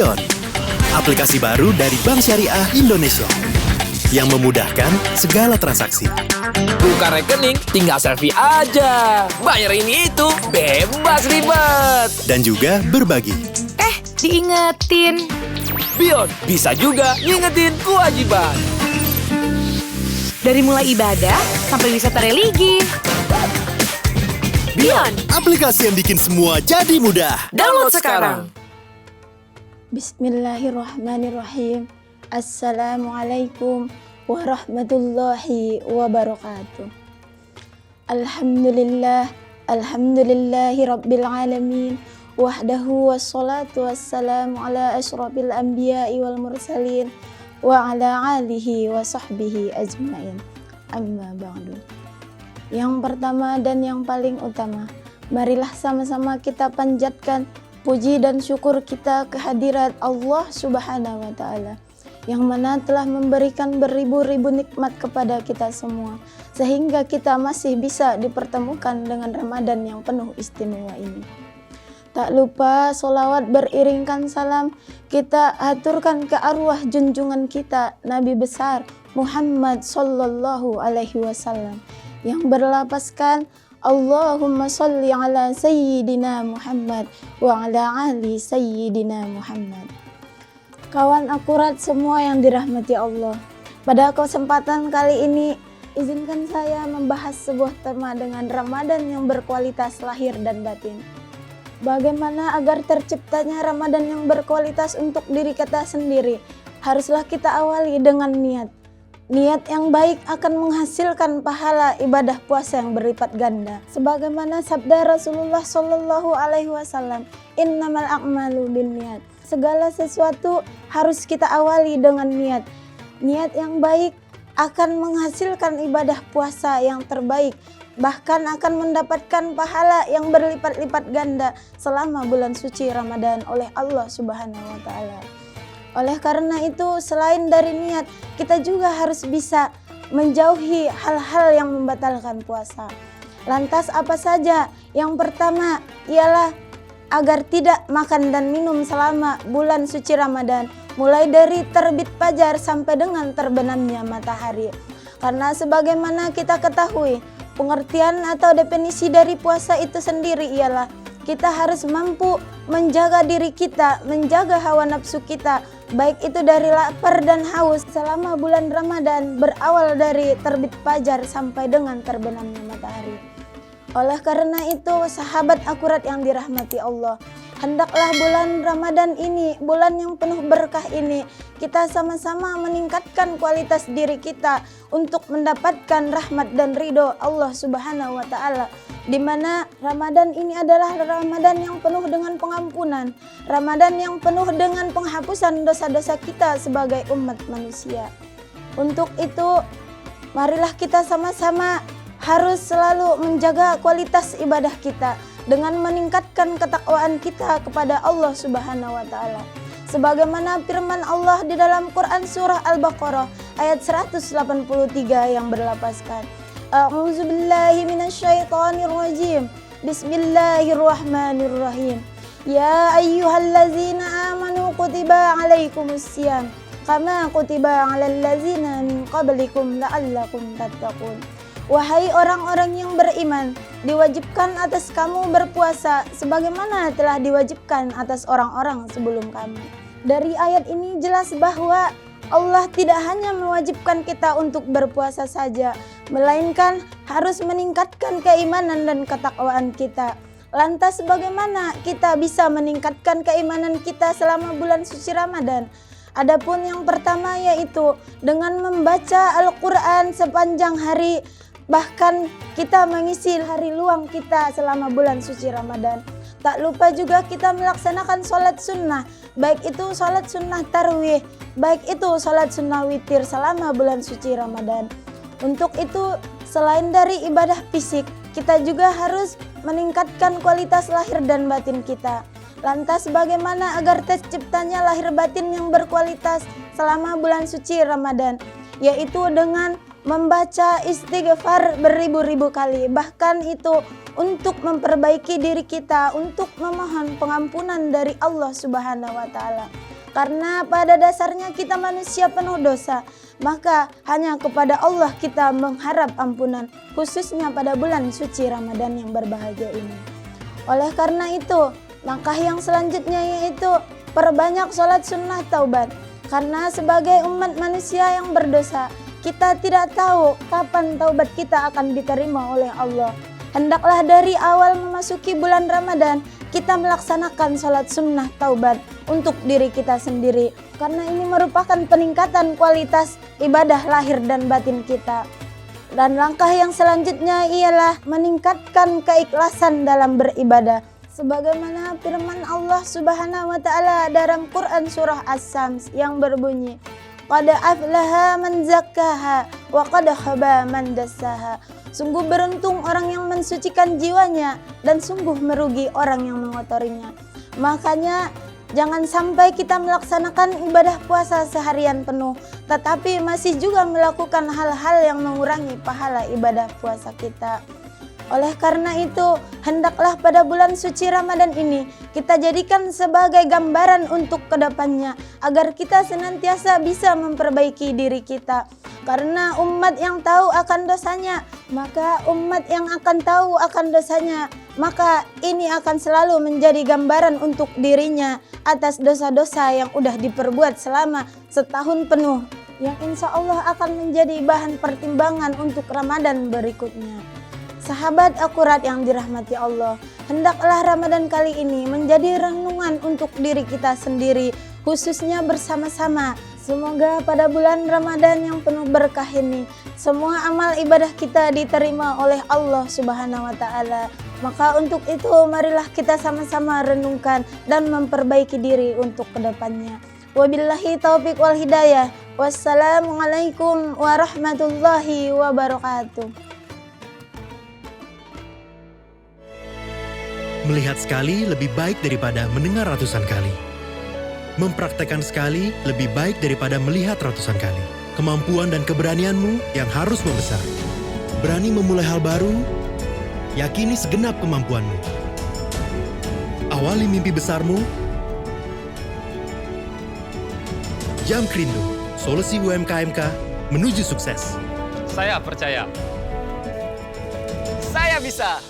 Bion, aplikasi baru dari Bank Syariah Indonesia yang memudahkan segala transaksi. Buka rekening, tinggal selfie aja. Bayar ini itu, bebas ribet. Dan juga berbagi. Diingetin. Bion bisa juga ngingetin kewajiban. Dari mulai ibadah sampai wisata religi. Bion, Aplikasi yang bikin semua jadi mudah. Download sekarang. Bismillahirrahmanirrahim. Assalamualaikum warahmatullahi wabarakatuh. Alhamdulillahi rabbil alamin. Wahdahu wassalatu wassalamu ala asyrafil anbiya'i wal mursalin wa ala alihi wa sahbihi ajmain. Amma ba'du. Yang pertama dan yang paling utama, marilah sama-sama kita panjatkan puji dan syukur kita kehadirat Allah Subhanahu wa Ta'ala, yang mana telah memberikan beribu-ribu nikmat kepada kita semua, sehingga kita masih bisa dipertemukan dengan Ramadan yang penuh istimewa ini. Tak lupa sholawat beriringkan salam kita aturkan ke arwah junjungan kita Nabi besar Muhammad sallallahu alaihi wasallam, yang berlapaskan Allahumma sholli ala sayyidina Muhammad wa ala ali sayyidina Muhammad. Kawan akurat semua yang dirahmati Allah, pada kesempatan kali ini izinkan saya membahas sebuah tema dengan Ramadan yang berkualitas lahir dan batin. Bagaimana agar terciptanya Ramadan yang berkualitas untuk diri kita sendiri? Haruslah kita awali dengan niat. Niat yang baik akan menghasilkan pahala ibadah puasa yang berlipat ganda. Sebagaimana sabda Rasulullah Shallallahu Alaihi Wasallam, Innamal a'malu binniyat. Segala sesuatu harus kita awali dengan niat. Niat yang baik akan menghasilkan ibadah puasa yang terbaik, bahkan akan mendapatkan pahala yang berlipat-lipat ganda selama bulan suci Ramadan oleh Allah Subhanahu wa Ta'ala. Oleh karena itu, selain dari niat, kita juga harus bisa menjauhi hal-hal yang membatalkan puasa. Lantas apa saja? Yang pertama ialah agar tidak makan dan minum selama bulan suci Ramadan, mulai dari terbit fajar sampai dengan terbenamnya matahari. Karena sebagaimana kita ketahui, pengertian atau definisi dari puasa itu sendiri ialah kita harus mampu menjaga diri kita, menjaga hawa nafsu kita, baik itu dari lapar dan haus selama bulan Ramadan, berawal dari terbit fajar sampai dengan terbenamnya matahari. Oleh karena itu, sahabat akurat yang dirahmati Allah, hendaklah bulan Ramadan ini, bulan yang penuh berkah ini, kita sama-sama meningkatkan kualitas diri kita untuk mendapatkan rahmat dan ridho Allah Subhanahu wa Ta'ala, di mana Ramadan ini adalah Ramadan yang penuh dengan pengampunan, Ramadan yang penuh dengan penghapusan dosa-dosa kita sebagai umat manusia. Untuk itu, marilah kita sama-sama harus selalu menjaga kualitas ibadah kita dengan meningkatkan ketakwaan kita kepada Allah Subhanahu wa Ta'ala. Sebagaimana firman Allah di dalam Quran surah Al-Baqarah ayat 183 yang berlapaskan, A'udzubillahi minasyaitonirrajim. Bismillahirrahmanirrahim. Ya ayyuhallazina amanu kutiba alaikumussyam kama kutiba alal ladzina min qablikum la'allakum tattaqun. Wahai orang-orang yang beriman, diwajibkan atas kamu berpuasa sebagaimana telah diwajibkan atas orang-orang sebelum kamu. Dari ayat ini jelas bahwa Allah tidak hanya mewajibkan kita untuk berpuasa saja, melainkan harus meningkatkan keimanan dan ketakwaan kita. Lantas bagaimana kita bisa meningkatkan keimanan kita selama bulan suci Ramadan? Adapun yang pertama yaitu dengan membaca Al-Quran sepanjang hari, bahkan kita mengisi hari luang kita selama bulan suci Ramadan. Tak lupa juga kita melaksanakan sholat sunnah, baik itu sholat sunnah tarawih, baik itu sholat sunnah witir selama bulan suci Ramadan. Untuk itu, selain dari ibadah fisik, kita juga harus meningkatkan kualitas lahir dan batin kita. Lantas bagaimana agar terciptanya lahir batin yang berkualitas selama bulan suci Ramadan? Yaitu dengan membaca istighfar beribu-ribu kali, bahkan itu untuk memperbaiki diri kita, untuk memohon pengampunan dari Allah Subhanahu wa Ta'ala. Karena pada dasarnya kita manusia penuh dosa, maka hanya kepada Allah kita mengharap ampunan, khususnya pada bulan suci Ramadan yang berbahagia ini. Oleh karena itu, langkah yang selanjutnya yaitu perbanyak sholat sunnah taubat. Karena sebagai umat manusia yang berdosa, kita tidak tahu kapan taubat kita akan diterima oleh Allah. Hendaklah dari awal memasuki bulan Ramadan, kita melaksanakan sholat sunnah taubat untuk diri kita sendiri. Karena ini merupakan peningkatan kualitas ibadah lahir dan batin kita. Dan langkah yang selanjutnya ialah meningkatkan keikhlasan dalam beribadah. Sebagaimana firman Allah Subhanahu wa Ta'ala dalam Quran Surah As-Sams yang berbunyi, "Qad aflaha man zakkaha wa qad khaba man dassaha." Sungguh beruntung orang yang mensucikan jiwanya dan sungguh merugi orang yang mengotorinya. Makanya jangan sampai kita melaksanakan ibadah puasa seharian penuh, tetapi masih juga melakukan hal-hal yang mengurangi pahala ibadah puasa kita. Oleh karena itu, hendaklah pada bulan suci Ramadan ini kita jadikan sebagai gambaran untuk kedepannya, agar kita senantiasa bisa memperbaiki diri kita. Karena umat yang tahu akan dosanya, maka ini akan selalu menjadi gambaran untuk dirinya atas dosa-dosa yang udah diperbuat selama setahun penuh, yang insya Allah akan menjadi bahan pertimbangan untuk Ramadan berikutnya. Sahabat akurat yang dirahmati Allah, hendaklah Ramadan kali ini menjadi renungan untuk diri kita sendiri, khususnya bersama-sama. Semoga pada bulan Ramadan yang penuh berkah ini, semua amal ibadah kita diterima oleh Allah Subhanahu wa Ta'ala. Maka untuk itu marilah kita sama-sama renungkan dan memperbaiki diri untuk kedepannya. Wabillahi taufiq wal hidayah. Wassalamualaikum warahmatullahi wabarakatuh. Melihat sekali lebih baik daripada mendengar ratusan kali. Mempraktekkan sekali lebih baik daripada melihat ratusan kali. Kemampuan dan keberanianmu yang harus membesar. Berani memulai hal baru, yakini segenap kemampuanmu. Awali mimpi besarmu. Jam Krindo, solusi UMKMK menuju sukses. Saya percaya. Saya bisa.